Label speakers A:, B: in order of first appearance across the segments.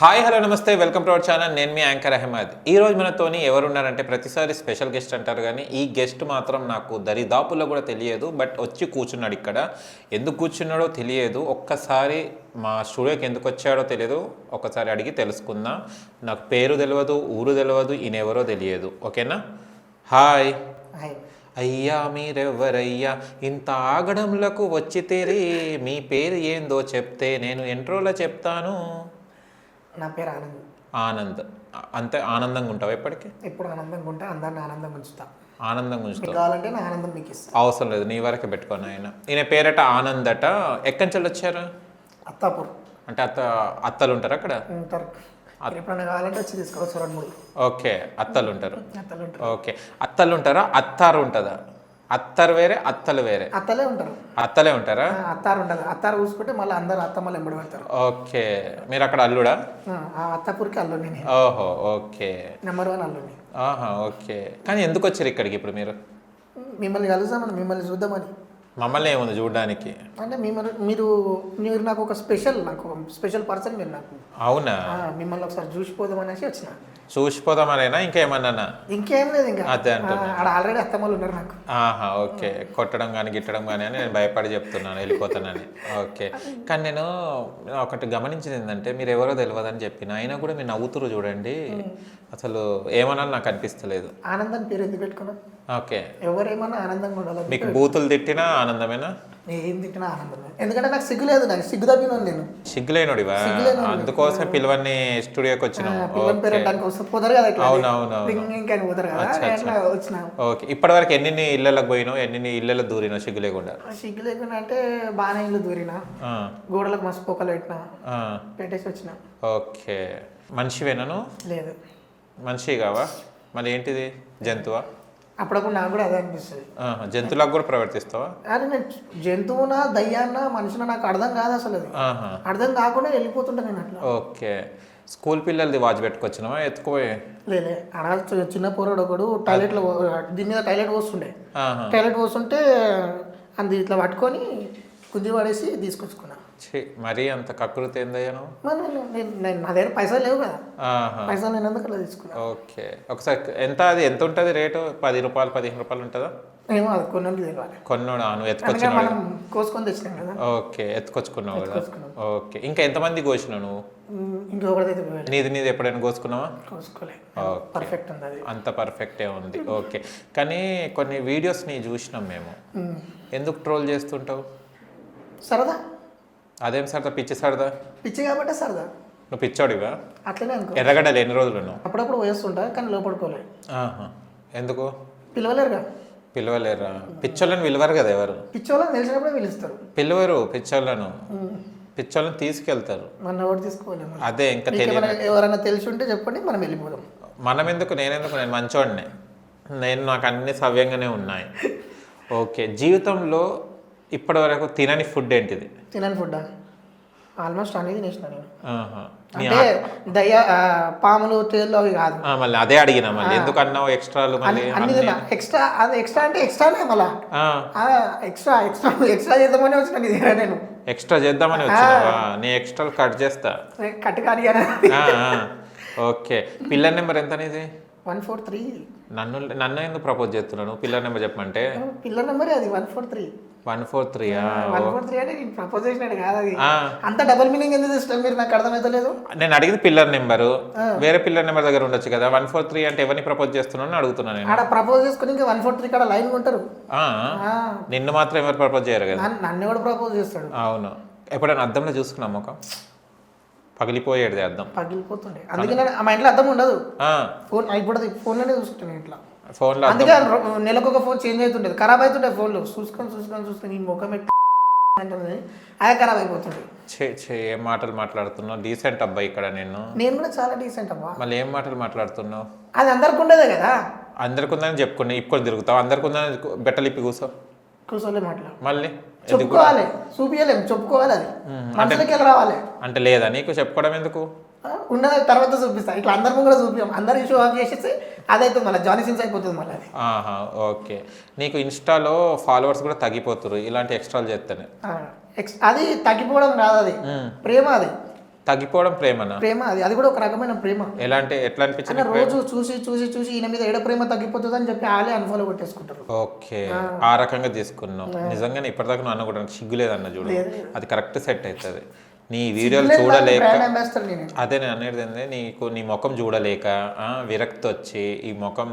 A: Hi hello నమస్తే welcome to our channel. నేను మీ anchor Ahmed. ఈరోజు మనతోని ఎవరున్నారంటే ప్రతిసారి స్పెషల్ గెస్ట్ అంటారు కానీ ఈ గెస్ట్ మాత్రం నాకు దరిదాపుల్లో కూడా తెలియదు. బట్ వచ్చి కూర్చున్నాడు ఇక్కడ. ఎందుకు కూర్చున్నాడో తెలియదు. ఒక్కసారి మా స్టూడియోకి ఎందుకు వచ్చాడో తెలియదు. ఒకసారి అడిగి తెలుసుకుందాం. నాకు పేరు తెలియదు, ఊరు తెలియదు, ఈయన ఎవరో తెలియదు. ఓకేనా? హాయ్. అయ్యా మీరెవ్వరయ్యా ఇంత ఆగడంలకు వచ్చి తీరి మీ పేరు ఏందో చెప్తే నేను ఎంట్రోలో చెప్తాను.
B: నా పేరు ఆనంద్.
A: ఆనంద్. అంతే ఆనందంగా ఉంటావు ఎప్పటికీ?
B: ఎప్పుడు ఆనందంగా ఉంటా, అందరిని ఆనందంగా ఉంచుతా.
A: ఆనందంగా ఉంచుతావు.
B: కావాలంటే నా ఆనందం మీకు ఇస్తా.
A: అవసరం లేదు, నీ వరకే పెట్టుకోను. ఈయన పేరట ఆనంద్ అట. ఎక్కడి నుంచి వచ్చారు?
B: అత్తాపూర్.
A: అంటే అత్తలు ఉంటారు అక్కడ?
B: ఉంటారు. ఎప్పుడైనా కావాలంటే వచ్చి తీసుకోవచ్చు. 2-3.
A: ఓకే, అత్తలు ఉంటారు.
B: అత్తలు ఉంటారు.
A: ఓకే, అత్తలు ఉంటారా? అత్తారు ఉంటుందా? అత్తరు వేరే, అత్తలు వేరే?
B: అత్తలే ఉంటారు.
A: అత్తలే ఉంటారా?
B: అత్తారు ఉంటుంది. అత్తారు చూసుకుంటే మళ్ళీ అందరు అత్తమ్మలు ఎంబడి పెడతారు.
A: ఓకే, మీరు అక్కడ అల్లుడా?
B: ఆ అత్తాపూర్కి అల్లుని.
A: ఓహో, ఓకే.
B: నెంబర్ 1 అల్లుని.
A: ఆహా, ఓకే. కానీ ఎందుకు వచ్చారు ఇక్కడికి ఇప్పుడు మీరు?
B: మిమ్మల్ని కలుద్దామని, మిమ్మల్ని చూద్దామని.
A: మమ్మల్ని ఏముంది చూడడానికి?
B: అంటే మీరు నాకు ఒక స్పెషల్ పర్సన్ మీరు నాకు.
A: అవునా?
B: మిమ్మల్ని ఒకసారి చూసిపోదాం అనేసి వచ్చిన.
A: చూసిపోదామనేనా ఇంకేమన్నా?
B: ఇంకేం లేదు, ఇంకా
A: అదే అంటున్నా.
B: ఆడ ఆల్రెడీ అత్తమ్మలు ఉన్నారు నాకు.
A: ఆహా, ఓకే. కొట్టడం కానీ గిట్టడం కానీ అని నేను భయపడి చెప్తున్నాను వెళ్ళిపోతానని. ఓకే, కానీ నేను ఒకటి గమనించింది ఏంటంటే మీరు ఎవరో తెలియదని చెప్పిన అయినా కూడా మీరు నవ్వుతురు చూడండి. అసలు ఏమన్నా నాకు అనిపిస్తలేదు.
B: ఆనందం పేరు ఎందుకు పెట్టుకున్నా?
A: ఓకే,
B: ఎవరేమన్నా ఆనందంగా ఉండాలి.
A: మీకు బూతులు తిట్టినా ఆనందమేనా?
B: ఏం తిట్టినా ఆనందమే. ఎందుకంటే నాకు సిగ్గు లేదు. నాకు సిగ్గు తప్పినాను నేను.
A: సిగ్గులేనుడివా? అందుకోసం పిలవని స్టూడియోకి వచ్చినావు. ఓకే, ఇప్పటి వరకు ఎన్ని ఇళ్ళకి పోయినావు? ఎన్ని ఇళ్ళకి దూరినావు సిగ్గు లేకుండా?
B: సిగ్గు లేకుండా అంటే బాగా ఇల్లు దూరినా, గోడలకు మస్తు పొక్కలు పెట్టినా, పెట్టేసి వచ్చిన.
A: ఓకే, మనిషివేనా?
B: లేదు.
A: మనిషి కావా? మళ్ళీ ఏంటిది, జంతువా?
B: అప్పుడప్పుడు నాకు కూడా అదే అనిపిస్తుంది.
A: జంతువులకు కూడా ప్రవర్తిస్తావా?
B: అరే నేను జంతువునా దయ్యాన్నా మనిషినా నాకు అర్థం కాదు అసలు. అది అర్థం కాకుండా వెళ్ళిపోతుంటా నేను అట్లా.
A: ఓకే, స్కూల్ పిల్లలది వాచ్ పెట్టుకొచ్చినావా? ఎత్తుకోయే
B: లేలే. అలా చిన్న పోరాడు ఒకడు టాయిలెట్లో దీని మీద టాయిలెట్ పోస్తుండే. టాయిలెట్ పోస్తుంటే అది ఇట్లా పట్టుకొని కుద్ది పడేసి తీసుకొచ్చుకున్నా.
A: మరీ అంత కకృతి ఏందయ్యాను?
B: నా దగ్గర పైసలు లేవు కదా. పైసలు లేనందుకు అలా తీసుకున్నా.
A: ఓకే, ఒకసారి ఎంత ఉంటుంది రేటు? 10 రూపాయలు 15 రూపాయలు ఉంటుందా?
B: ఏమో అది కొన్నాళ్ళు తెలియాలి.
A: కొన్నాడు నువ్వు ఎత్తుకొచ్చినావు?
B: మనం కోసుకొని తెచ్చినాం కదా.
A: ఓకే, ఎత్తుకొచ్చుకున్నావు కదా. ఓకే, ఇంకా ఎంతమంది కోసినావు నువ్వు?
B: ఇంకొకటి
A: నీది ఎప్పుడైనా కోసుకున్నావా?
B: కోసుకోలే. పర్ఫెక్ట్ ఉంది అది.
A: అంత పర్ఫెక్టే ఉంది. ఓకే, కానీ కొన్ని వీడియోస్ని చూసినాం మేము. ఎందుకు ట్రోల్ చేస్తుంటావు?
B: సరదా.
A: అదేం సరదా? పిచ్చి సరదా?
B: పిచ్చి కాబట్టి సరదా.
A: నువ్వు పిచ్చోడివా?
B: అట్లనే అనుకో.
A: ఎర్రగడ్డలు ఎన్ని రోజులు ఉన్నావు?
B: అప్పుడప్పుడు వేస్తుంటా కానీ లోపడుకోలే.
A: ఎందుకు?
B: పిలవలేరుగా.
A: పిలవలేరా? పిచ్చోళ్ళని పిలవరు కదా ఎవరు?
B: పిచ్చోళ్ళని తెలిసినప్పుడే పిలుస్తారు.
A: పిలవరు పిచ్చోళ్ళను. పిచ్చోళ్ళని తీసుకెళ్తారు.
B: మన ఎవరు తీసుకోలేము.
A: అదే ఇంకా తెలియదు.
B: ఎవరైనా తెలిసి ఉంటే చెప్పండి, మనం వెళ్ళిపోదాం.
A: మనం ఎందుకు? నేను మంచోడినే. నాకు అన్ని సవ్యంగానే ఉన్నాయి. ఓకే, జీవితంలో ఇప్పటి వరకు తినని ఫుడ్ ఏంటిది?
B: తినని ఫుడ్ ఆల్మోస్ట్ అన్ని తినేసిన నేను.
A: అంటే
B: పాములు తేళ్ళు అవి కాదు.
A: మళ్ళీ అదే అడిగినా, మళ్ళీ ఎందుకు అన్నావు ఎక్స్ట్రాలు? మళ్ళీ
B: అన్ని తిన్నా. ఎక్స్ట్రా అంటే ఎక్స్ట్రానే. మళ్ళీ ఎక్స్ట్రా చేద్దామని వచ్చిన నేను.
A: ఎక్స్ట్రా చేద్దామని వచ్చినావా? నీ ఎక్స్ట్రా కట్ చేస్తా.
B: కట్ కానీ.
A: ఓకే, పిల్లర్ నెంబర్ ఎంత నీది?
B: 143.
A: నన్ను ఎందుకు ప్రపోజ్ చేస్తున్నాను? పిల్లర్ నెంబర్ చెప్పమంటే
B: పిల్లర్ నెంబర్ అది 143.
A: 143
B: 143 అంటే నేను ప్రపోజ్ చేసినట్టు కాదు అది. అంత డబుల్ మీనింగ్ ఎందుకు ఇష్టం మీరు? నాకు అర్థమైతలేదు.
A: నేను అడిగింది పిల్లర్ నెంబరు. వేరే పిల్లర్ నెంబర్ దగ్గర ఉండొచ్చు కదా. 143 అంటే ఎవరిని ప్రపోజ్ చేస్తున్నాను అడుగుతున్నాను నేను.
B: ఆడ ప్రపోజ్ చేసుకుని ఇంకా 143 కాడ లైన్ ఉంటారు.
A: నిన్ను మాత్రం ఎవరు ప్రపోజ్ చేయరు కదా.
B: నన్ను కూడా ప్రపోజ్ చేస్తాడు.
A: అవును. ఎప్పుడైనా అద్దంలో చూసుకున్నాం ఒక పగిలిపోయేది అద్దం.
B: పగిలిపోతుండే. అందుకే మా ఇంట్లో అద్దం ఉండదు. ఫోన్ ఇప్పుడు ఫోన్లోనే చూసుకుంటాను ఇంట్లో.
A: ఫోన్లో
B: అందుకే నెలకు ఒక ఫోన్ చేంజ్ అవుతుండేది. ఖరాబ్ అవుతుండే ఫోన్లు. చూసుకొని ఈ ముఖం అంటే అదే ఖరాబ్ అయిపోతుంది.
A: ఏం మాటలు మాట్లాడుతున్నావు? డీసెంట్ అబ్బాయి ఇక్కడ.
B: నేను కూడా చాలా డీసెంట్ అబ్బా.
A: మళ్ళీ ఏం మాటలు మాట్లాడుతున్నావు?
B: అది అందరికి ఉండేదే కదా.
A: అందరికి ఉందని చెప్పుకుని ఇప్పుకొని తిరుగుతావు. అందరికి ఉందని బెట్టలు ఇప్పి
B: కూర్చోలే మాట్లాడు.
A: మళ్ళీ
B: చెప్పుకోవాలి, చూపించలేము, చెప్పుకోవాలి. అది మనసులకి రావాలి.
A: అంటే లేదా నీకు చెప్పుకోవడం ఎందుకు?
B: ఉన్నది తర్వాత చూపిస్తా. ఇట్లా అందరం కూడా చూపించాం. అందరు షో ఆఫ్ చేసేసి అదైతే మళ్ళీ జానీ సిన్స్ అయిపోతుంది మళ్ళీ అది.
A: ఓకే, నీకు ఇన్స్టాలో ఫాలోవర్స్ కూడా తగ్గిపోతారు ఇలాంటి ఎక్స్ట్రాలు చేస్తేనే.
B: అది తగ్గిపోవడం కాదు, అది ప్రేమ. అది
A: తగ్గిపోవడం ప్రేమనా?
B: ప్రేమ అది కూడా ఒక రకమైన ప్రేమ.
A: ఎట్లా అనిపించింది?
B: అంటే రోజు చూసి చూసి చూసి ఈయన మీద ఏడ ప్రేమ తగ్గిపోతుంది అని చెప్పి వాళ్ళే అన్ఫాలో కొట్టేసుకుంటారు.
A: ఓకే, ఆ రకంగా తీసుకున్నావు. నిజంగానే ఇప్పటిదాకా నువ్వు అన్న కూడా సిగ్గులేదన్న చూడు, అది కరెక్ట్ సెట్ అవుతుంది. నీ వీడియోలు చూడలేక, అదే నేను అనేది ఏంటంటే నీకు నీ ముఖం చూడలేక విరక్తి వచ్చి ఈ ముఖం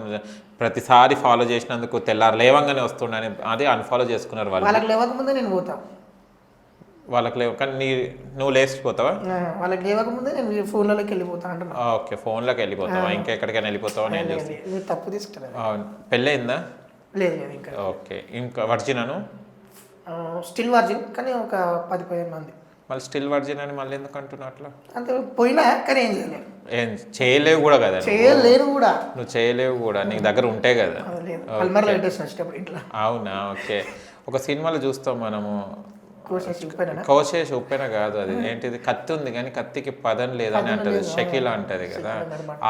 A: ప్రతిసారి ఫాలో చేసినందుకు తెల్లారు లేవంగానే వస్తుండని అదే అన్ఫాలో చేసుకున్నారు వాళ్ళు.
B: వాళ్ళకి లేవక ముందే నేను పోతా.
A: వాళ్ళకి లేవు కానీ నువ్వు లేచిపోతావా?
B: వాళ్ళకి లేవక ముందే నేను ఫోన్లోకి వెళ్ళిపోతా అంటున్నా.
A: ఓకే, ఫోన్లోకి వెళ్ళిపోతావా? ఇంకెక్కడికైనా వెళ్ళిపోతావా? నేను చూస్తాను.
B: తప్పు తీసుకుంటా.
A: పెళ్ళయిందా?
B: లేదు ఇంకా.
A: ఓకే, ఇంకా వర్జినాను?
B: స్టిల్ వర్జిన్, కానీ ఒక 10-15 మంది.
A: మళ్ళీ స్టిల్ వర్జిన్ అని మళ్ళీ ఎందుకు అంటున్నా అట్లా?
B: అంతే, పోయినా కానీ ఏం చేయలేవు.
A: ఏం చేయలేవు కూడా కదా?
B: చేయలేరు కూడా.
A: నువ్వు చేయలేవు కూడా, నీ దగ్గర ఉంటే కదా. అవునా? ఓకే. ఒక సినిమాలో చూస్తాం మనము, కోసేసి ఉప్పెన కాదు, అది ఏంటిది, కత్తి ఉంది కానీ కత్తికి పదం లేదని అంటది, షకీలా అంటది కదా,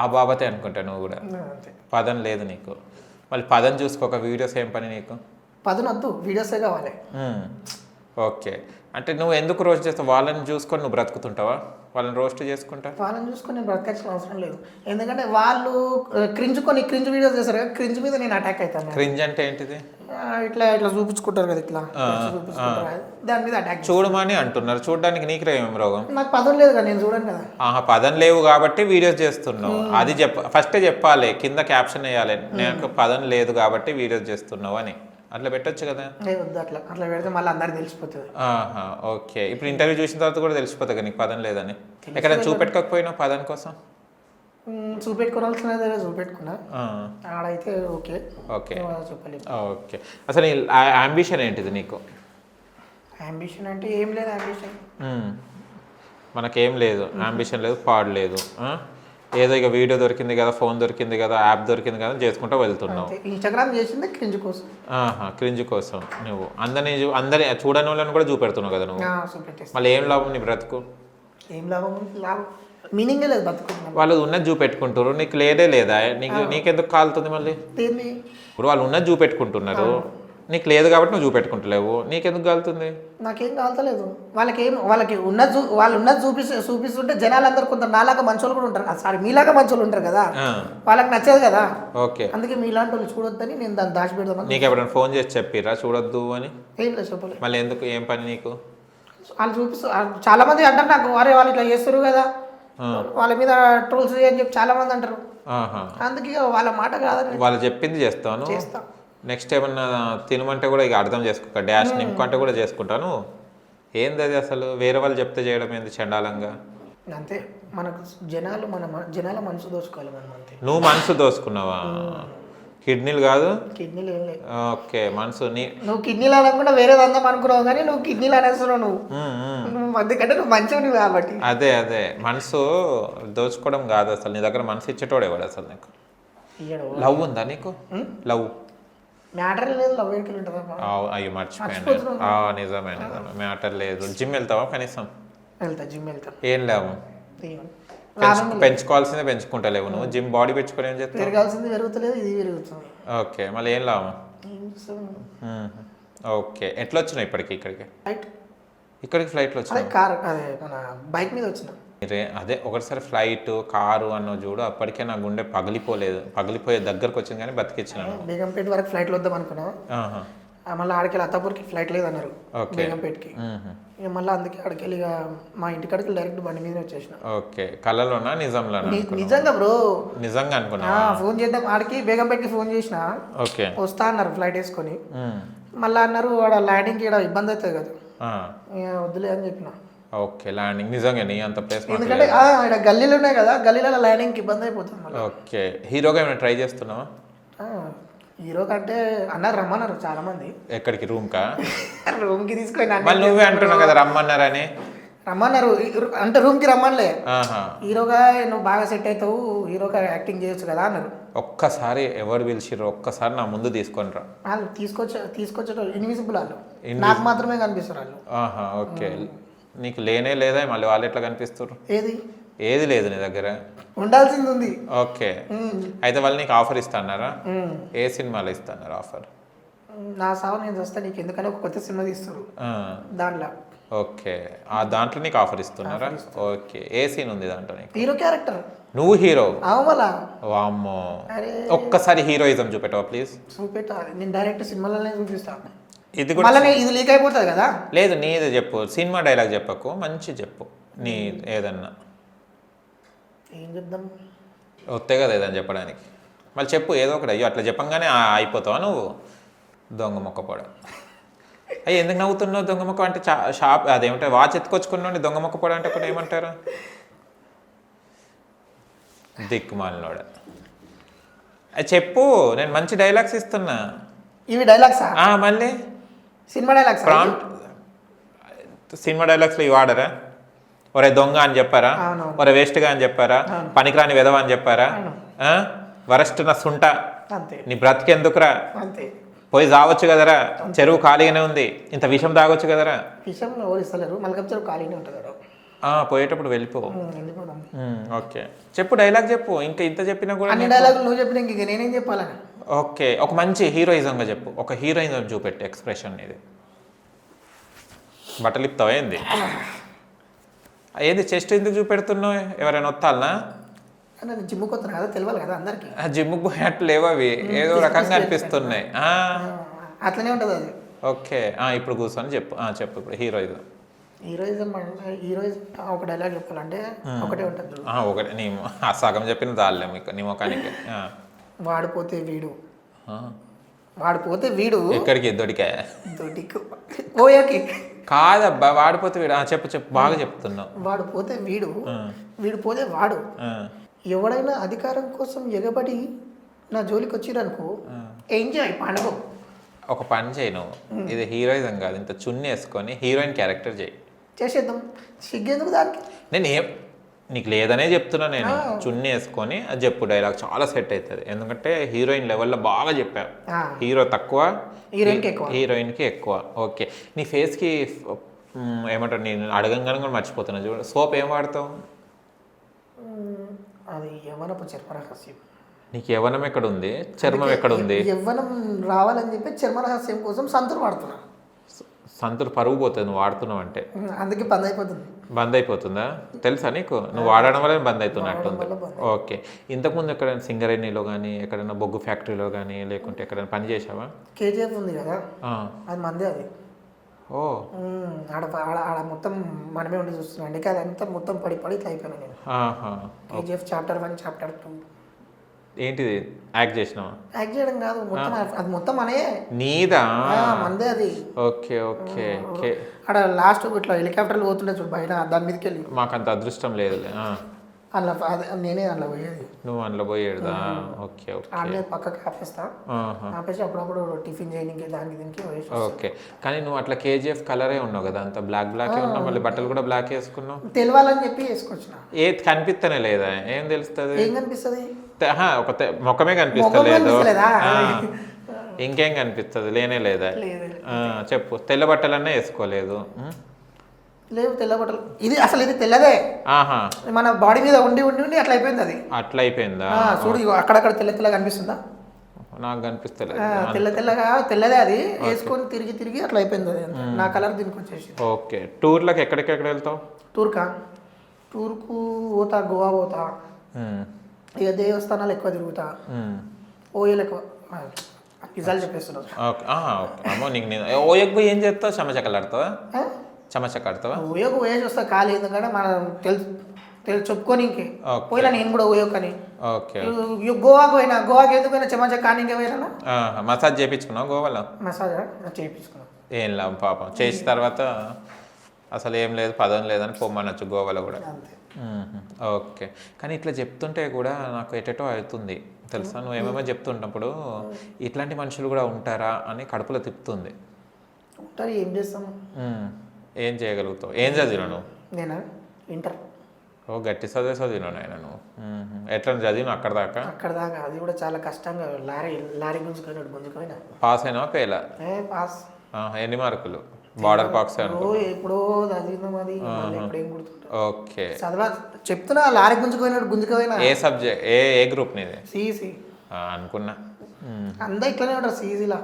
A: ఆ బాబతే అనుకుంటా నువ్వు కూడా. పదం లేదు నీకు, మళ్ళీ పదం చూసుకోక వీడియోస్ ఏం పని నీకు?
B: పదం వద్దు, వీడియోసే కావాలి.
A: ఓకే, అంటే నువ్వు ఎందుకు రోస్ట్ చేస్తావు? వాళ్ళని చూసుకొని నువ్వు బ్రతుకుతుంటావా? వాళ్ళని రోస్ట్ చేసుకుంటా?
B: వాళ్ళని చూసుకొని నేను బ్రతకాల్సిన అవసరం లేదు, ఎందుకంటే వాళ్ళు క్రింజ్ వీడియోస్ చేస్తారు కదా, క్రింజ్ మీద నేను అటాక్ అవుతాను.
A: క్రింజ్ అంటే ఏంటిది?
B: ఇట్లా చూపించుకుంటారు కదా, ఇట్లా దాని మీద అటాక్.
A: చూడమని అంటున్నారు, చూడడానికి నీకు ఏం రోగం?
B: నాకు పదం లేదు కదా, నేను చూడను కదా.
A: పదం లేవు కాబట్టి వీడియోస్ చేస్తున్నావు, అది ఫస్టే చెప్పాలి, కింద క్యాప్షన్ వేయాలి, నాకు పదం లేదు కాబట్టి వీడియోస్ చేస్తున్నావు అని. అట్లా పెట్టొచ్చు కదా.
B: అట్లా పెడితే మళ్ళీ అందరికి తెలిసిపోతుంది.
A: ఓకే, ఇప్పుడు ఇంటర్వ్యూ చూసిన తర్వాత కూడా తెలిసిపోతుంది కదా నీకు పదం లేదని. ఎక్కడ చూపెట్టుకోకపోయినావు పదం కోసం?
B: చూపెట్టుకోవాల్సిన చూపెట్టుకున్నా, ఆడైతే ఓకే
A: ఓకే
B: చెప్పలేదు.
A: ఓకే, అసలు అంబిషన్ ఏంటిది నీకు?
B: అంబిషన్ అంటే ఏం లేదు. అంబిషన్
A: మనకేం లేదు, అంబిషన్ లేదు, పాడలేదు, ఏదో ఇక వీడియో దొరికింది కదా, ఫోన్ దొరికింది కదా, యాప్ దొరికింది కదా చేసుకుంటూ వెళ్తున్నావు.
B: ఇన్స్టాగ్రామ్ చేసింది క్రింజ్ కోసం.
A: క్రింజ్ కోసం నువ్వు అందరి చూడని వాళ్ళని కూడా చూపెడుతున్నావు కదా నువ్వు. మళ్ళీ ఏం లాభం నీ బ్రతుకు?
B: ఏం లాభం? మీనింగే లేదు బతుకు.
A: వాళ్ళు ఉన్నది చూపెట్టుకుంటారు, నీకు లేదే లేదా? నీకెందుకు కాలుతుంది మళ్ళీ? ఇప్పుడు వాళ్ళు ఉన్నది చూపెట్టుకుంటున్నారు, నీకు లేదు కాబట్టి నువ్వు చూపెట్టుకుంటలేవు, నీకెందుకు కాలుతుంది?
B: నాకేం కాలుతలేదు. వాళ్ళకి వాళ్ళు ఉన్నది చూపిస్తుంటే జనాలందరూ కొంత నాలాగా మంచోళ్ళు కూడా ఉంటారు, సారీ మీలాగా మంచోళ్ళు ఉంటారు కదా, వాళ్ళకి నచ్చదు కదా.
A: ఓకే,
B: అందుకే మీలాంటి వాళ్ళు చూడొద్దని నేను దాన్ని దాచి పెడదామని.
A: నీకు ఎప్పుడైనా ఫోన్ చేసి చెప్పిరా చూడొద్దు అని?
B: ఏం లేదు, చెప్పలేదు.
A: మళ్ళీ ఎందుకు, ఏం పని నీకు?
B: వాళ్ళు చాలా మంది అంటారు నాకు, వారే వాళ్ళు ఇట్లా చేస్తారు కదా, వాళ్ళ మీద ట్రోల్స్ అని చెప్పి చాలా మంది అంటారు. అందుకే వాళ్ళ మాట కాదని
A: వాళ్ళు చెప్పింది చేస్తాను. నెక్స్ట్ ఏమన్నా తినమంటే కూడా ఇక అర్థం చేసుకోక డాష్ నింపుకుంటే కూడా చేసుకుంటాను. ఏంది అది అసలు? వేరే వాళ్ళు చెప్తే చేయడం ఏంది చండాలంగా?
B: అంతే, మనకు జనాల మనసు దోచుకోవాలి మనం అంతే.
A: నువ్వు మనసు దోసుకున్నావా? కిడ్నీలు కాదు?
B: కిడ్నీలు ఏం లేదు.
A: ఓకే, మనసు
B: నువ్వు కిడ్నీలు అనకుండా వేరేది అందాం అనుకున్నావు కానీ నువ్వు కిడ్నీలు అనేస్తున్నావు. నువ్వు అందుకంటే నువ్వు మంచివి కాబట్టి.
A: అదే మనసు దోచుకోవడం కాదు అసలు, నీ దగ్గర మనసు ఇచ్చేటోడేవాడు అసలు. నీకు లవ్ ఉందా? నీకు లవ్
B: మ్యాటర్ లేదు, లవ్ ఎక్కడికి ఉంటుంది?
A: అయ్యో మర్చిపోయాను, నిజమే మ్యాటర్ లేదు. జిమ్ వెళ్తావా కనీసం?
B: జిమ్ వెళ్తా.
A: ఏం లేవు, పెంచుకోవాల్సిందే పెంచుకుంటలేవు నువ్వు. జిమ్ బాడీ పెంచుకొని ఏం చేస్తావు?
B: పెరగాల్సింది పెరుగుతలేదు, ఇది పెరుగుతుంది.
A: ఓకే, మళ్ళీ ఏం లాభం? ఓకే, ఎట్లా వచ్చినావు ఇప్పటికి ఇక్కడికి? ఇక్కడికి ఫ్లైట్లో వచ్చినా?
B: కార్, అదే మన బైక్ మీద వచ్చిన.
A: అదే ఒకటిసారి ఫ్లైట్ కారు అన్నో చూడు, అప్పటికే నా గుండె పగిలిపోయే దగ్గరకు వచ్చింది కానీ బతికిచ్చినాను.
B: బేగంపేట వరకు ఫ్లైట్లో వద్దాం అనుకున్నా, మళ్ళీ ఆడికెళ్ళి అత్తాపూర్కి ఫ్లైట్ లేదన్నారు బేగంపేటకి. ఇక మళ్ళీ అందుకే ఆడికెళ్ళి ఇక మా ఇంటికాడికి డైరెక్ట్ బండి మీద వచ్చేసిన.
A: ఓకే, కళ్ళలోనా నిజంలోనా?
B: నిజంగా బ్రో,
A: నిజంగా అనుకున్నా.
B: ఫోన్ చేద్దాం ఆడికి, బేగంపేటకి ఫోన్ చేసిన,
A: ఓకే వస్తా
B: అన్నారు ఫ్లైట్ వేసుకొని. మళ్ళీ అన్నారు వాడు ల్యాండింగ్కి ఇక్కడ ఇబ్బంది అవుతుంది కదా, వద్దులే అని చెప్పిన.
A: ఓకే, ల్యాండింగ్ నిజంగా నీ అంత ప్లేస్?
B: ఎందుకంటే ఇక్కడ గల్లీలు ఉన్నాయి కదా, గల్లీలలో ల్యాండింగ్కి ఇబ్బంది అయిపోతుంది.
A: ఓకే, హీరోగా ఏమైనా ట్రై చేస్తున్నావా?
B: హీరో కంటే అన్నారు, రమ్మన్నారు చాలా మంది.
A: ఎక్కడికి? రూమ్కా?
B: రూమ్కి తీసుకొని
A: మళ్ళీ నువ్వే అంటున్నావు కదా రమ్మన్నారని.
B: రమ్మన్నారు అంటే రూమ్కి రమ్మనిలే, హీరోగా నువ్వు బాగా సెట్ అవుతావు, హీరోగా యాక్టింగ్ చేయొచ్చు కదా అన్నారు.
A: ఒక్కసారి ఎవరు పిలిచిర్రు ఒక్కసారి నా ముందు తీసుకొని రా.
B: వాళ్ళు తీసుకొచ్చేటో ఇన్విజిబుల్, వాళ్ళు నాకు మాత్రమే కనిపిస్తారు వాళ్ళు.
A: ఓకే, నీకు లేనే లేదా మళ్ళీ వాళ్ళు ఎట్లా కనిపిస్తారు? ఏది లేదు నీ దగ్గర,
B: ఉండాల్సింది ఉంది.
A: ఓకే, అయితే వాళ్ళు నీకు ఆఫర్ ఇస్తాన్నారా? ఏ సినిమాలో ఇస్తాన్నారు ఆఫర్?
B: నా సావు నేను చూస్తా నీకు ఎందుకని ఒక కొత్త సినిమా తీస్తారు, దాంట్లో
A: ఓకే, ఆ దాంట్లో నీకు ఆఫర్ ఇస్తున్నారా? ఓకే, ఏ సీన్ ఉంది దాంట్లో నీకు?
B: Hero character.
A: నువ్వు హీరో?
B: అవమలా.
A: వామ్మో,
B: అరే
A: ఒక్కసారి హీరోయిజం చూపెట్టవా ప్లీజ్?
B: చూపెట్టాలి, నేను డైరెక్ట్ సినిమాలనే చూపిస్తాను.
A: ఇది కూడా
B: మళ్ళీ ఇది లీక్ అయిపోతుంది కదా.
A: లేదు, నీది చెప్పు, సినిమా డైలాగ్ చెప్పకు, మంచి చెప్పు నీ ఏదన్నా.
B: ఏం చెప్దాం?
A: వస్తే కదా ఏదని చెప్పడానికి, మళ్ళీ చెప్పు ఏదో ఒకటి. అయ్యో అట్లా చెప్పంగానే అయిపోతావా నువ్వు? దొంగ మొక్కపోవడం. అయ్యి ఎందుకు నవ్వుతున్నావు? దొంగ మొక్క అంటే షాప్ అదేమిటో వాచ్ ఎత్తుకొచ్చుకున్నావు, దొంగ మొక్కపోవడం అంటే ఒకటి ఏమంటారు? దిక్కుమాలినోడ. అది చెప్పు, నేను మంచి డైలాగ్స్ ఇస్తున్నా.
B: ఇవి డైలాగ్సా?
A: మళ్ళీ
B: సినిమా డైలాగ్స్.
A: ప్రాంప్ట్ సినిమా డైలాగ్స్లో ఇవి వాడరా? ఒరే దొంగ అని చెప్పారా? ఒరే వేస్ట్గా అని చెప్పారా? పనికిరాని వెధవ అని చెప్పారా? వరస్ట్ నా సుంట,
B: అంతే.
A: నీ బ్రతికెందుకురా?
B: అంతే.
A: పోయి తాగొచ్చు కదరా, చెరువు ఖాళీగానే ఉంది, ఇంత విషం తాగొచ్చు కదరా.
B: విషయం ఎవరు ఇస్తలేరు, మల్కం చెరువు ఖాళీనే ఉంటుంది.
A: పోయేటప్పుడు వెళ్ళిపో.
B: వెళ్ళిపోదాం.
A: ఓకే, చెప్పు డైలాగ్ చెప్పు. ఇంకా ఇంత చెప్పినా కూడా
B: అన్ని డైలాగులు నువ్వు చెప్పినా ఇంక నేనేం చెప్పాలని.
A: ఓకే, ఒక మంచి హీరోయిజంగా చెప్పు, ఒక హీరోయిజం చూపెట్టు ఎక్స్ప్రెషన్ ఇది. బట్టలు ఇస్తావా ఏంది? ఏది చెస్ట్ ఎందుకు చూపెడుతున్నావు? ఎవరైనా వస్తాలనా?
B: నేను జిమ్కి వస్తాను కదా, తెలియాలి కదా అందరికి.
A: జిమ్కి పోయినట్లు లేవు అవి, ఏదో రకంగా అనిపిస్తున్నాయి.
B: అట్లనే ఉంటుంది అది.
A: ఓకే, ఇప్పుడు కూర్చొని చెప్పు. చెప్పు ఇప్పుడు హీరోయిజం.
B: హీరోయిజం ఒక డైలాగ్ చెప్పాలంటే ఒకటే ఉంటుంది.
A: ఒకటే, నీ సగం చెప్పిన చాలే మీకు, నీ ముఖానికి.
B: వాడిపోతే వీడు, వాడిపోతే వీడు
A: ఎక్కడికి? దొడికాయ?
B: ఓయకి
A: కాదబ్బా, వాడిపోతే వీడు. చెప్పు బాగా చెప్తున్నావు.
B: వాడిపోతే వీడు, వీడు పోతే వాడు. ఎవడైనా అధికారం కోసం ఎగబడి నా జోలికి వచ్చిరనుకో, ఎంజాయ్ పండుగ.
A: ఒక పని చేయి నువ్వు, ఇది హీరోయిజం కాదు, ఇంత చున్నీ వేసుకొని హీరోయిన్ క్యారెక్టర్ చేయి.
B: చేసేద్దాం, సిగ్గెందుకు దానికి?
A: నేను నీకు లేదనే చెప్తున్నా, నేను చున్నీ వేసుకొని అది చెప్పు. డైలాగ్ చాలా సెట్ అవుతుంది, ఎందుకంటే హీరోయిన్ లెవెల్లో బాగా చెప్పావు. హీరో తక్కువ, హీరోయిన్కి ఎక్కువ. ఓకే, నీ ఫేస్కి ఏమంటారు, నేను అడగంగానే కూడా మర్చిపోతున్నా చూడు, సోప్ ఏం వాడతావు?
B: అది యవ్వనపు చర్మరహస్యం.
A: నీకు యవ్వనం ఎక్కడ ఉంది, చర్మం ఎక్కడ ఉంది?
B: యవ్వనం రావాలని చెప్పి చర్మరహస్యం కోసం సంతులు వాడుతున్నా.
A: సంతులు పరుగు పోతుంది నువ్వు వాడుతున్నావు అంటే,
B: అందుకే బంద్ అయిపోతుంది.
A: బంద్ అయిపోతుందా? తెలుసా నీకు? నువ్వు వాడడం వల్ల బంద్ అవుతున్నట్టుంది. ఓకే, ఇంతకుముందు ఎక్కడైనా సింగరేణిలో కానీ, ఎక్కడైనా బొగ్గు ఫ్యాక్టరీలో కానీ, లేకుంటే ఎక్కడైనా పని చేసావా?
B: కేజీఎఫ్ ఉంది కదా, అది మందే. అది ఆడ మొత్తం మనమే ఉండి చూస్తున్నాం. అందుకే అదంతా మొత్తం పడి ఇట్లా అయిపోయినా నేను. కేజీఎఫ్ చాప్టర్ 1 చాప్టర్ 2
A: ఏంటిది యాక్ట్ చేసినావా?
B: యాక్ట్ చేయడం కాదు, మొత్తం అది మొత్తం అనే
A: నీదా?
B: మందే అది.
A: Okay okay okay.
B: అక్కడ లాస్ట్ ఇట్లా హెలికాప్టర్లు పోతుండే చూడు బయట, దాని మీదకి వెళ్ళి.
A: మాకు అంత అదృష్టం లేదులే.
B: అందులో నేనే అందులో పోయేది.
A: నువ్వు అందులో పోయేదా? Okay okay.
B: అందులో పక్కకి ఆపేస్తా, ఆపేసి అప్పుడప్పుడు టిఫిన్ చేయడానికి దానికి దీనికి పోయేసి.
A: ఓకే, కానీ నువ్వు అట్లా కేజీఎఫ్ కలరే ఉన్నావు కదా, అంత బ్లాక్ ఉన్నావు, మళ్ళీ బట్టలు కూడా బ్లాక్ వేసుకున్నావు.
B: తెలవాలని చెప్పి వేసుకొచ్చిన.
A: ఏది కనిపిస్తనే లేదా? ఏం తెలుస్తుంది?
B: ఏం కనిపిస్తుంది?
A: ఒక ముఖమే కనిపిస్తలేదు, ఇంకేం కనిపిస్తుంది? లేనే లేదా? చెప్పు. తెల్ల బట్టలన్నా వేసుకోలేదు?
B: లేవు తెల్ల బట్టలు. ఇది అసలు ఇది తెల్లదే, మన బాడీ మీద ఉండి ఉండి ఉండి అట్లా అయిపోయింది. అది
A: అట్లా అయిపోయిందా?
B: చూడు అక్కడక్కడ తెల్ల తెల్లగా కనిపిస్తుందా?
A: నాకు కనిపిస్తలేదు.
B: తెల్లగా తెల్లదే, అది వేసుకొని తిరిగి తిరిగి అట్లా అయిపోయింది. అది నా కలర్ దీనికి వచ్చేసి.
A: ఓకే, టూర్లకు ఎక్కడికెక్కడ వెళ్తావు?
B: టూర్కు పోతా, గోవా పోతా, ఇక దేవస్థానాలు ఎక్కువ తిరుగుతా, ఓయలు ఎక్కువ. నిజాలు చెప్పేస్తున్నావు.
A: ఓయకు ఏం చేస్తావు? చెమచకలు ఆడతావా? చెమచకాడతావా?
B: ఓయోకు పోయేసి వస్తా, ఖాళీ. ఎందుకంటే మనం తెలుసు చెప్పుకొని ఇంకే పోయినా నేను కూడా ఓయోకని.
A: ఓకే,
B: గోవాకు పోయినా. గోవాకి ఎందుకు పోయినా? చెమచ కానీ ఇంకే పోయినా.
A: మసాజ్ చేయించుకున్నావు గోవాలో?
B: మసాజ్ చేయించుకున్నావు.
A: ఏం లాభం పాపం, చేసిన తర్వాత అసలు ఏం లేదు, పదం లేదని పొమ్మనొచ్చు గోవాలో కూడా. ఓకే, కానీ ఇట్లా చెప్తుంటే కూడా నాకు ఎటెటో అవుతుంది తెలుసా. నువ్వు ఏమేమో చెప్తుంటప్పుడు ఇట్లాంటి మనుషులు కూడా ఉంటారా అని కడుపులో తిప్పుతుంది.
B: ఉంటారు, ఏం చేస్తాం?
A: ఏం చేయగలుగుతావు? ఏం చదివినావు నువ్వు?
B: నేనా? ఇంటర్.
A: గట్టి చదివినావు నాయన నువ్వు. ఎట్లా చదివినావు అక్కడ దాకా?
B: అది కూడా చాలా కష్టంగా. లారీ గుంజుకోయినా.
A: పాస్ అయినావా ఫెయిలా?
B: పాస్.
A: ఎన్ని మార్కులు? బార్డర్ పాక్స్
B: ఎప్పుడో చదివినాం, అది ఎప్పుడేం గుర్తుంటా.
A: ఓకే,
B: చదవా చెప్తున్నా. లారీ గుంజుకోయినాడు గుంజుకోయినా.
A: ఏ సబ్జెక్ట్, ఏ గ్రూప్ నీది?
B: సిఈసి.
A: అనుకున్నా.
B: అందరూ ఇట్లానే ఉంటారు ఈజీలా.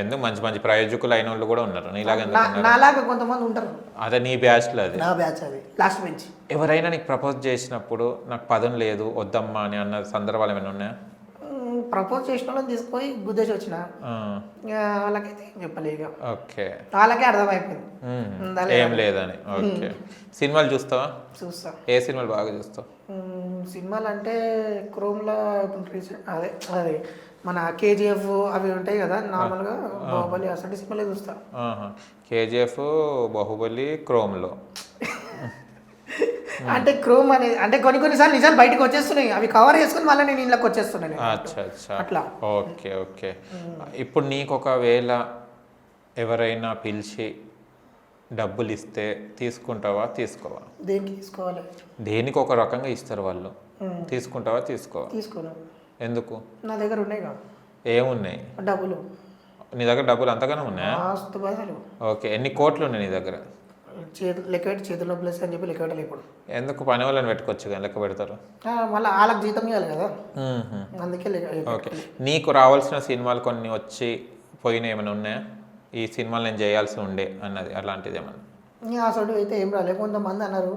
A: ఎందుకు మంచి మంచి ప్రయోజకులు అయిన వాళ్ళు కూడా ఉన్నారు నీలాగా ఎందుకు ఉన్నారు?
B: నాలాగా కొంతమంది ఉంటారు.
A: అదే నీ బ్యాచ్లో అది
B: నా బ్యాచ్ అది లాస్ట్ బెంచ్.
A: ఎవరైనా నీకు ప్రపోజ్ చేసినప్పుడు నాకు పదం లేదు వద్దమ్మా అని అన్న సందర్భాలు ఏమైనా ఉన్నాయా?
B: ప్రపోజ్ చేసిన వాళ్ళని తీసుకొని గుద్దేసి వచ్చిన వాళ్ళకైతే ఏం చెప్పలే ఇక.
A: ఓకే,
B: వాళ్ళకే అర్థమైపోయింది
A: ఏం లేదని. ఓకే, సినిమాలు చూస్తావా?
B: చూస్తా.
A: ఏ సినిమాలు బాగా చూస్తావు?
B: సినిమాలు అంటే క్రోమ్లో అదే అదే మన కేజీఎఫ్ అవి ఉంటాయి కదా నార్మల్గా, బాహుబలి అసలు సినిమాలే చూస్తా.
A: కేజీఎఫ్, బాహుబలి క్రోమ్లో.
B: అంటే క్రోమ్ అనేది అంటే కొన్నిసార్లు నిజాలు బయటకు వచ్చేస్తున్నాయి, అవి కవర్ చేసుకుని మళ్ళీ నేను ఇంట్లోకి వచ్చేస్తున్నాను.
A: అచ్చా
B: అట్లా.
A: Okay okay. ఇప్పుడు నీకు ఒకవేళ ఎవరైనా పిలిచి డబ్బులు ఇస్తే తీసుకుంటావా తీసుకోవా?
B: దేనికి తీసుకోవాలి?
A: దేనికి ఒక రకంగా ఇస్తారు వాళ్ళు, తీసుకుంటావా తీసుకోవా?
B: తీసుకోను.
A: ఎందుకు?
B: నా దగ్గర ఉన్నాయి కదా.
A: ఏమున్నాయి?
B: డబ్బులు.
A: నీ దగ్గర డబ్బులు అంతగానే ఉన్నాయా?
B: మస్తు పైసలు.
A: ఓకే, ఎన్ని కోట్లు ఉన్నాయి నీ దగ్గర?
B: లెక్కపెట్టి చేతుల్లో ప్లేస్ అని చెప్పి లెక్కపెట్టాలి ఇప్పుడు.
A: ఎందుకు పని వాళ్ళని పెట్టుకోవచ్చు కానీ లెక్క పెడతారు?
B: మళ్ళీ వాళ్ళకి జీతం ఇవ్వాలి కదా, అందుకే.
A: ఓకే, నీకు రావాల్సిన సినిమాలు కొన్ని వచ్చి పోయిన ఏమైనా ఉన్నాయా? ఈ సినిమాలు నేను చేయాల్సి ఉండే అన్నది అలాంటిది ఏమన్నా?
B: అసలు అయితే ఏం రాలేదు. కొంతమంది అన్నారు,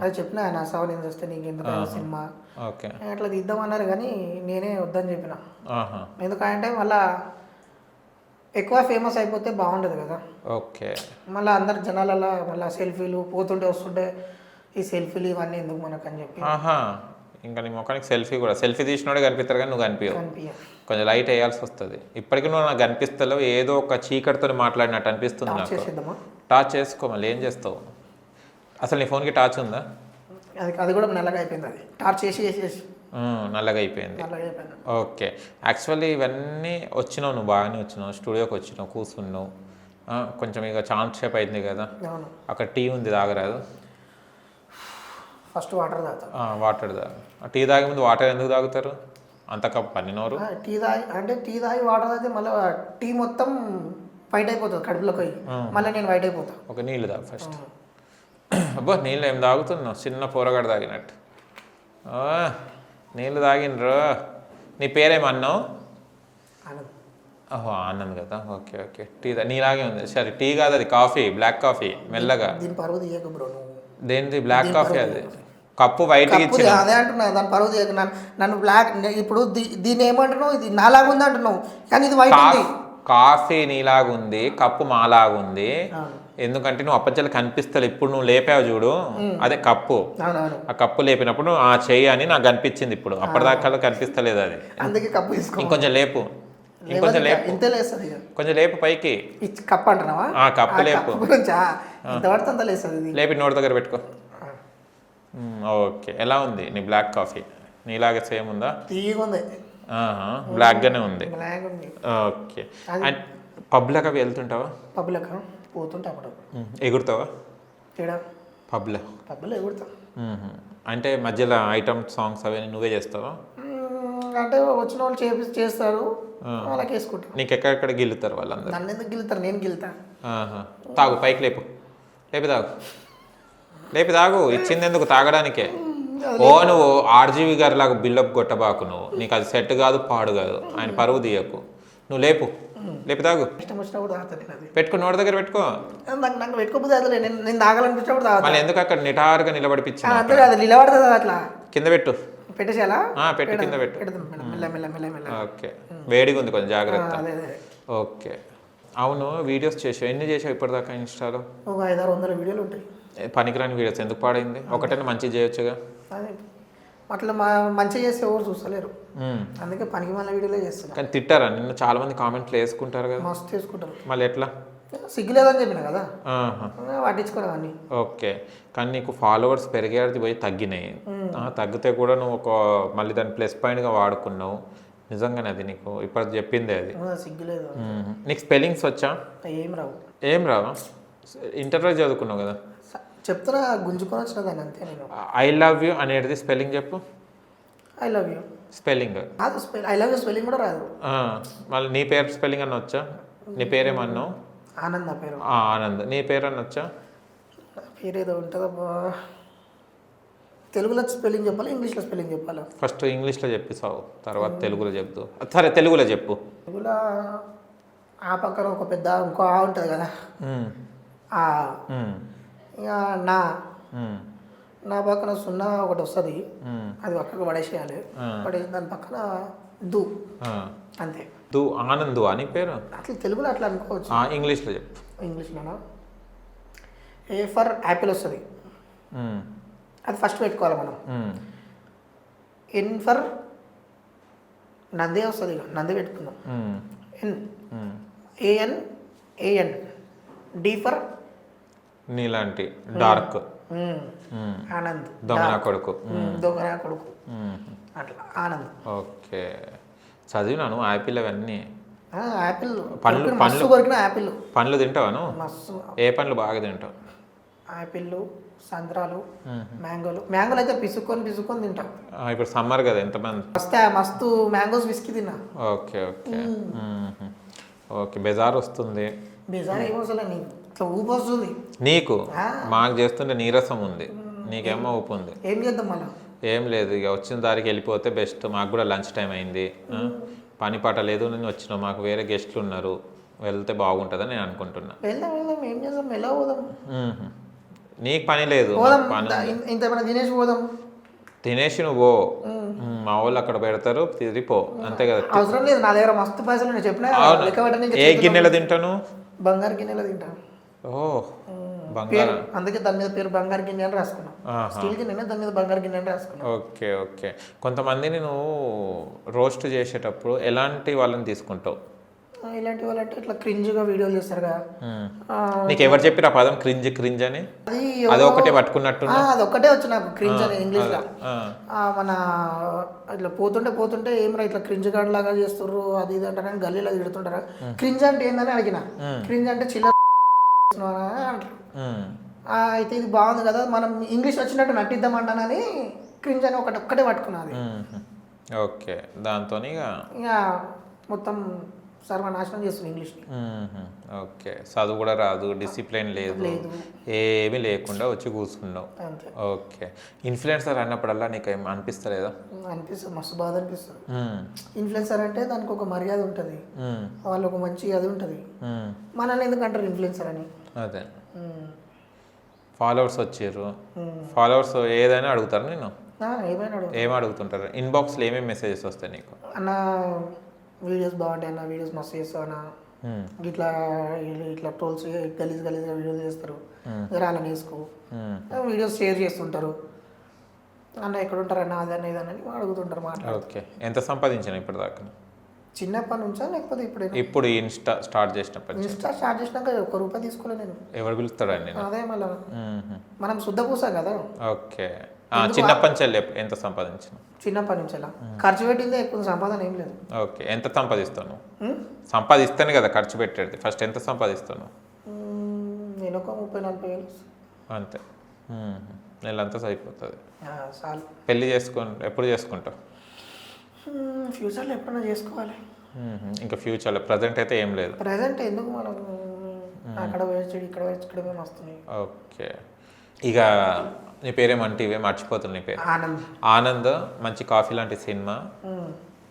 B: అది చెప్పిన ఆయన సవ నేను చూస్తే నీకు ఎందుకు సినిమా
A: ఓకే
B: అట్లా తీద్దామన్నారు కానీ నేనే వద్దని చెప్పిన. ఎందుకంటే మళ్ళా ఎక్కువ ఫేమస్ అయిపోతే బాగుండదు కదా.
A: ఓకే,
B: మళ్ళీ అందరు జనాలలో మళ్ళీ సెల్ఫీలు పోతుంటే వస్తుంటే ఈ సెల్ఫీలు ఇవన్నీ ఎందుకు మనకు అని చెప్పి.
A: ఇంకా నీ ముఖానికి సెల్ఫీ కూడా, సెల్ఫీ తీసినోడే కనిపిస్తారు కానీ నువ్వు కనిపించవు, కొంచెం లైట్ వేయాల్సి వస్తుంది. ఇప్పటికీ నువ్వు నాకు కనిపిస్తలేవు, ఏదో ఒక చీకటితో మాట్లాడినట్టు అనిపిస్తుంది నాకు. టార్చ్ చేసుకో, మళ్ళీ ఏం చేస్తావు? అసలు నీ ఫోన్కి టార్చ్ ఉందా?
B: అది కూడా నల్లగా అయిపోయింది, అది టార్చ్ చేసి
A: నల్లగా అయిపోయింది. ఓకే, యాక్చువల్లీ ఇవన్నీ వచ్చినావు, నువ్వు బాగానే వచ్చినావు, స్టూడియోకి వచ్చినావు, కూర్చున్నావు, కొంచెం ఇక ఛాన్స్ షేప్ అయింది కదా. అక్కడ టీ ఉంది, తాగరాదు?
B: ఫస్ట్ వాటర్ తాగుతా.
A: వాటర్ తాగు. టీ తాగే ముందు వాటర్ ఎందుకు తాగుతారు? అంత కప్పు పన్నినోరు.
B: టీ తాగి వాటర్ తాగితే మళ్ళీ టీ మొత్తం వైట్ అయిపోతుంది కడుపులోకి పోయి, మళ్ళీ నేను వైట్ అయిపోతా.
A: ఒక నీళ్ళు తాగు ఫస్ట్. అబ్బా, నీళ్ళు ఏం తాగుతున్నావు? చిన్న పోరగాడు తాగినట్టు. నీళ్ళు తాగినరు. నీ పేరేమన్నావు? ఓహో, ఆనంద్ కదా. ఓకే ఓకే, టీ నీలాగే ఉంది. సరే, టీ కాదు అది, కాఫీ, బ్లాక్ కాఫీ. మెల్లగా. దేనిది బ్లాక్ కాఫీ? అది కప్పు వైట్ ఇచ్చి
B: అదే అంటున్నా, దాని పరువు తీయకు. నన్ను బ్లాక్ ఇప్పుడు దీన్ని ఏమంటున్నావు? ఇది నాలాగా ఉంది అంటున్నావు కానీ ఇది వైట్ ఉంది.
A: కాఫీ నీలాగుంది, కప్పు మాలాగుంది. ఎందుకంటే నువ్వు అప్పచ్చలు కనిపిస్తావు. ఇప్పుడు నువ్వు లేపావు చూడు, అదే కప్పు. ఆ కప్పు లేపినప్పుడు ఆ చెయ్యి అని నాకు కనిపించింది. ఇప్పుడు అప్పటిదాకా కనిపిస్తలేదు అది,
B: అందుకే కప్పు
A: ఇంకొంచెం లేపు, ఇంకొంచెం లేపు, కొంచెం లేపు పైకి.
B: కప్పు అంటున్నావా?
A: కప్పు లేపు, లేపి నోటి దగ్గర పెట్టుకో. ఓకే, ఎలా ఉంది నీ బ్లాక్ కాఫీ? నీలాగే సేమ్ ఉందా? బ్లాక్ గానే ఉంది. ఓకే, అండ్ పబ్లకు అవి వెళ్తుంటావా?
B: పబ్లకు పోతుంటా.
A: ఎగురుతావా
B: పబ్లో? ఎగురుతా.
A: అంటే మధ్యలో ఐటమ్ సాంగ్స్ అవి నువ్వే చేస్తావా?
B: అంటే వచ్చిన వాళ్ళు చేస్తారు, వాళ్ళకి వేసుకుంటా.
A: నీకు ఎక్కడెక్కడ గిల్లుతారు వాళ్ళందరూ?
B: నన్ను ఎందుకు గిల్లుతారు, నేను గిల్లుతా.
A: తాగు, పైకి లేపు, లేపి తాగు, లేపి తాగు. ఇచ్చింది ఎందుకు? తాగడానికే. నువ్వు ఆర్జీవి గారి లాగా బిల్డప్ కొట్టబాకు. నువ్వు, నీకు అది సెట్ కాదు, పాడు కాదు. ఆయన పరువు తీయకు. నువ్వు లేపు, లేపి తాగు. పెట్టుకో, నోటి దగ్గర పెట్టుకో.
B: నాకు పెట్టుకోపోతే నేను తాగాలనిపించినప్పుడు తాగుతా.
A: మళ్ళీ ఎందుకు అక్కడ నిటారుగా నిలబడిపించా?
B: నిలబడుతుంది అట్లా.
A: కింద పెట్టు,
B: పెట్టేసేలా?
A: పెట్టు, కింద పెట్టు. ఓకే, వేడిగా ఉంది, కొంచెం జాగ్రత్త. ఓకే, అవును. వీడియోస్ చేసావు, ఎన్ని చేసావు ఇప్పటిదాకా ఇన్స్టాలో?
B: ఒక 500-600 వీడియోలు ఉంటాయి.
A: పనికిరాని వీడియోస్ ఎందుకు పాడైంది? ఒకటైనా మంచిగా చేయొచ్చుగా.
B: అట్లా మంచిగా చేస్తే ఎవరు చూస్తలేరు, అందుకే పనికి మళ్ళీ వీడియోలే చేస్తున్నారు.
A: కానీ తిట్టారా నిన్ను? చాలా మంది కామెంట్లు వేసుకుంటారు కదా.
B: మస్తు వేసుకుంటారు.
A: మళ్ళీ ఎట్లా?
B: సిగ్గులేదని చెప్పిన కదా, పట్టించుకోరు అన్నీ.
A: ఓకే, కానీ నీకు ఫాలోవర్స్ పెరిగేది పోయి తగ్గినాయి. తగ్గితే కూడా నువ్వు మళ్ళీ దాన్ని ప్లస్ పాయింట్గా వాడుకున్నావు. నిజంగానే అది నీకు ఇప్పుడు చెప్పిందే అది.
B: సిగ్గులేదు.
A: నీకు స్పెల్లింగ్స్ వచ్చా? ఏం రావా? ఇంటర్వ్యూ చదువుకున్నావు కదా.
B: చెప్తున్నా, గుంజుకొని వచ్చిన దాన్ని అంతే. నేను
A: ఐ లవ్ యూ అనేది స్పెల్లింగ్ చెప్పు.
B: I love you
A: spelling
B: I love you spelling కూడా రాదు.
A: మళ్ళీ నీ పేరు స్పెల్లింగ్ అన్న వచ్చా? నీ పేరేమన్నావు?
B: ఆనంద్. నా పేరు
A: ఆనంద్. నీ పేరు అన్న వచ్చా?
B: పేరు ఏదో ఉంటుందబ్బా, తెలుగులో స్పెల్లింగ్ చెప్పాలి, ఇంగ్లీష్లో స్పెల్లింగ్ చెప్పాలి.
A: ఫస్ట్ ఇంగ్లీష్లో చెప్పిస్తావు, తర్వాత తెలుగులో చెప్తావు. సరే తెలుగులో చెప్పు.
B: తెలుగులో ఆ పక్కన ఒక పెద్ద ఇంకో ఆ ఉంటుంది కదా, ఆ ఇక నా పక్కన సున్నా ఒకటి వస్తుంది, అది పక్కకు పడేసేయాలి. పడేసి దాని పక్కన దు, అంతే.
A: దు ఆనందు అని పేరు.
B: అట్లా తెలుగులో అట్లా అనుకోవచ్చు.
A: ఇంగ్లీష్లో చెప్పు.
B: ఇంగ్లీష్లోనా ఏ ఫర్ యాపిల్ వస్తుంది, అది ఫస్ట్ పెట్టుకోవాలి మనం. ఎన్ ఫర్ నందే వస్తుంది, నంది పెట్టుకుందాం. ఎన్ ఏఎన్ ఏఎన్. డి ఫర్
A: నీలాంటి డార్క్,
B: ఆనంద్.
A: దొంగన కొడుకు.
B: దొంగన కొడుకు, అట్లా ఆనంద్.
A: ఓకే, చదివినాను యాపిల్ అవన్నీ.
B: యాపిల్
A: పండ్లు
B: మస్తు కొరికిన యాపిల్.
A: పండ్లు తింటావాను?
B: మస్తు.
A: ఏ పండ్లు బాగా తింటావు?
B: యాపిల్, సంత్రాలు, మ్యాంగోలు అయితే పిసుక్కొని తింటాం.
A: ఇప్పుడు సమ్మర్ కదా, ఎంతమంది
B: మస్తు మ్యాంగోస్ విస్కీ తిన్నా.
A: Okay okay okay. బెజార్ వస్తుంది.
B: బెజార్ ఏమొస్తలే, నీకు ఇట్లా ఊపు వస్తుంది.
A: నీకు మాకు చేస్తుంటే నీరసం ఉంది, నీకేమో ఊపు ఉంది.
B: ఏం చేద్దాం మళ్ళీ?
A: ఏం లేదు, ఇక వచ్చిన దారికి వెళ్ళిపోతే బెస్ట్. మాకు కూడా లంచ్ టైం అయింది, పని పాట లేదు, నేను వచ్చినావు. మాకు వేరే గెస్ట్లు ఉన్నారు, వెళ్తే బాగుంటుందని నేను అనుకుంటున్నా.
B: వెళ్దాం, ఏం చేద్దాం, ఎలా పోదాం?
A: నీకు పని లేదు,
B: ఇంతేమైనా తినేసి పోదాం.
A: తినేసి నువ్వు పో, మా వాళ్ళు అక్కడ పెడతారు, తిరిగిపో, అంతే కదా.
B: అవసరం లేదు, నా దగ్గర మస్తు పైసలు నేను చెప్పిన.
A: ఏ గిన్నెలో తింటాను?
B: బంగారు గిన్నెలో తింటాను.
A: ఓ బంగారం,
B: అందుకే దాని మీద పేరు బంగారు గిన్నె అని రాసుకున్నాం. స్టీల్ గిన్నె, దాని మీద బంగారు గిన్నె అని రాసుకున్నాం.
A: Okay okay. కొంతమందిని నువ్వు రోస్ట్ చేసేటప్పుడు ఎలాంటి వాళ్ళని తీసుకుంటావు?
B: ఇలాంటి వాళ్ళంటే ఇట్లా క్రింజ్గా వీడియోలు చేస్తారు కదా.
A: నీకు ఎవరు చెప్పారు ఆ పదం క్రింజ్ అని? అది ఒకటే పట్టుకున్నట్టు.
B: అది ఒక్కటే వచ్చు నాకు, క్రింజ్ అని ఇంగ్లీష్లో. మన ఇట్లా పోతుంటే ఏమరా ఇట్లా క్రింజ్ గార్డ్ లాగా చేస్తుర్రు అది ఇది అంటారు, గల్లీలో తిడుతుంటారా. క్రింజ్ అంటే ఏందని అడిగిన. క్రింజ్ అంటే చిల్లర అంటారు. అయితే ఇది బాగుంది కదా, మనం ఇంగ్లీష్ వచ్చినట్టు నటిద్దామంటానని క్రింజ్ అని ఒక్కటే పట్టుకున్నది.
A: ఓకే, దాంతో
B: ఇక మొత్తం సర్వనాశనం చేస్తుంది ఇంగ్లీష్ని.
A: ఓకే, చదువు కూడా రాదు, డిసిప్లిన్ లేదు, ఏమీ లేకుండా వచ్చి కూర్చున్నావు. ఓకే. ఇన్ఫ్లుయెన్సర్ అన్నప్పుడల్లా నీకు ఏం అనిపిస్తలేదా?
B: అనిపిస్తుంది, మస్తు బాధ అనిపిస్తుంది. ఇన్ఫ్లుయెన్సర్ అంటే దానికి ఒక మర్యాద ఉంటుంది, వాళ్ళు ఒక మంచి అది ఉంటుంది. మనల్ని ఎందుకు అంటారు ఇన్ఫ్లుయెన్సర్ అని?
A: అదే, ఫాలోవర్స్ వచ్చారు, ఫాలోవర్స్ ఏదైనా అడుగుతారు నేను? ఏం అడుగుతుంటారు? ఇన్బాక్స్లో ఏమేమి మెసేజెస్ వస్తాయి నీకు?
B: అన్న వీడియోస్ బాగుంటాయి అన్న, వీడియోస్ మస్తు చేస్తావు అన్న, ఇట్లా ట్రోల్స్ గలీజ్గా వీడియోలు చేస్తారు, రాలని వేసుకో, వీడియోస్ షేర్ చేస్తుంటారు. అన్న ఎక్కడ ఉంటారు అన్న, అదన్న ఇదన్నని అడుగుతుంటారు మాట.
A: ఓకే. ఎంత సంపాదించాను ఇప్పటిదాకా?
B: చిన్నప్పటి నుంచా లేకపోతే
A: ఇప్పుడు ఇన్స్టా స్టార్ట్ చేసినప్పటి?
B: ఇన్స్టా స్టార్ట్ చేసినాక ₹1 తీసుకోలేదు నేను.
A: ఎవరు పిలుస్తాడండి?
B: అదే మళ్ళీ మనం శుద్ధ పూసా కదా.
A: ఓకే. చిన్నప్పటి నుంచి ఎంత సంపాదించిన?
B: చిన్నప్పటి నుంచి ఖర్చు పెట్టిందే ఎక్కువ, సంపాదన ఏం లేదు.
A: ఓకే. ఎంత సంపాదిస్తాను? సంపాదిస్తాను కదా ఖర్చు పెట్టేది. ఫస్ట్ ఎంత సంపాదిస్తాను?
B: నేను ఒక 30-40 వేలు
A: అంతే, నెలంతా సరిపోతుంది.
B: చాలు.
A: పెళ్ళి ఎప్పుడు చేసుకుంటావు?
B: ఫ్యూచర్లో ఎప్పుడైనా చేసుకోవాలి.
A: ఇంకా ఫ్యూచర్లో, ప్రజెంట్ అయితే ఏం లేదు.
B: ప్రజెంట్ ఎందుకు, మనం అక్కడ వేస్ట్ ఇక్కడ వేసుకోవడమే వస్తున్నాయి.
A: ఓకే. ఇక నీ పేరేమంటే ఇవే మర్చిపోతుంది. నీ పేరు ఆనంద్. మంచి కాఫీ లాంటి సినిమా,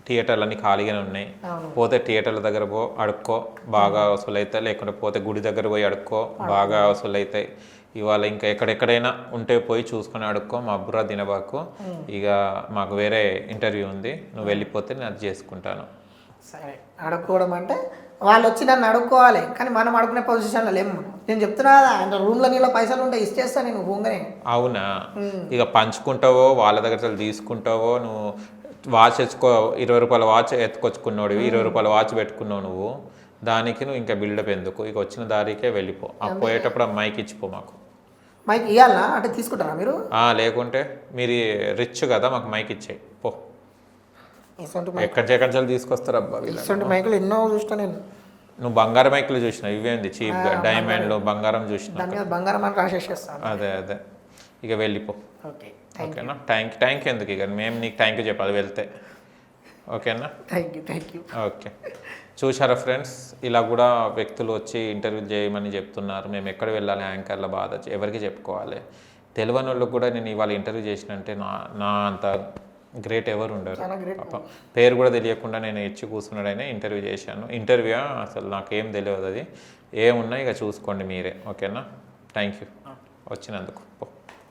A: థియేటర్లు అన్నీ ఖాళీగానే ఉన్నాయి. పోతే థియేటర్ల దగ్గర అడుక్కో, బాగా వసూలు అవుతాయి. లేకుంటే పోతే గుడి దగ్గర పోయి అడుక్కో, బాగా వసూలు అవుతాయి. ఇవాళ ఇంకా ఎక్కడెక్కడైనా ఉంటే పోయి చూసుకొని అడుక్కో, మా బుర్ర తినబాకు. ఇక మాకు వేరే ఇంటర్వ్యూ ఉంది, నువ్వు వెళ్ళిపోతే నేను అది చేసుకుంటాను.
B: సరే, అడుక్కోవడం అంటే వాళ్ళు వచ్చి నన్ను అడుక్కోవాలి, కానీ మనం అడుక్కునే పొజిషన్లో లేము. నేను చెప్తున్నా కదా, అంటే రూమ్లో నీళ్ళ పైసలు ఉంటాయి, ఇచ్చేస్తా నేను పోగానే.
A: అవునా? ఇక పంచుకుంటావో, వాళ్ళ దగ్గర తీసుకుంటావో. నువ్వు వాచ్ తెచ్చుకో, ₹20 వాచ్ ఎత్తుకొచ్చుకున్నాడు, ₹20 వాచ్ పెట్టుకున్నావు నువ్వు. దానికి నువ్వు ఇంకా బిల్డప్ ఎందుకు? ఇక వచ్చిన దారికే వెళ్ళిపో. పోయేటప్పుడు ఆ మైక్ ఇచ్చిపో. మాకు
B: మైక్ ఇవ్వాలా అంటే తీసుకుంటారా మీరు?
A: లేకుంటే మీరు రిచ్ కదా, మాకు మైక్ ఇచ్చేయి పో. ఎక్కడి తీసుకొస్తారు అబ్బా వీళ్ళు.
B: మైకులు ఎన్నో చూస్తా నేను.
A: నువ్వు బంగారం మైకులు చూసినావు, ఇవేంది చీప్గా డైమండ్లో బంగారం చూసినావు.
B: బంగారం అని రాసేసేస్తాను.
A: అదే ఇక వెళ్ళిపో. ఓకేనా? Thank you. ఎందుకు ఇక మేము నీకు థ్యాంక్ యూ చెప్పాలి వెళ్తే. ఓకేనా?
B: Thank you.
A: ఓకే. చూసారా ఫ్రెండ్స్, ఇలా కూడా వ్యక్తులు వచ్చి ఇంటర్వ్యూ చేయమని చెప్తున్నారు. మేము ఎక్కడ వెళ్ళాలి, యాంకర్ల బాధ ఎవరికి చెప్పుకోవాలి? తెలియని వాళ్ళకి కూడా నేను ఇవాళ ఇంటర్వ్యూ చేసిన అంటే నా అంత గ్రేట్ ఎవరు ఉండరు.
B: చాలా గ్రేట్.
A: పాపం పేరు కూడా తెలియకుండా నేను ఇచ్చి కూర్చున్నాడైనా ఇంటర్వ్యూ చేశాను. ఇంటర్వ్యూ అసలు నాకేం తెలియదు, అది ఏమున్నా ఇక చూసుకోండి మీరే. ఓకేనా? థ్యాంక్ యూ వచ్చినందుకు.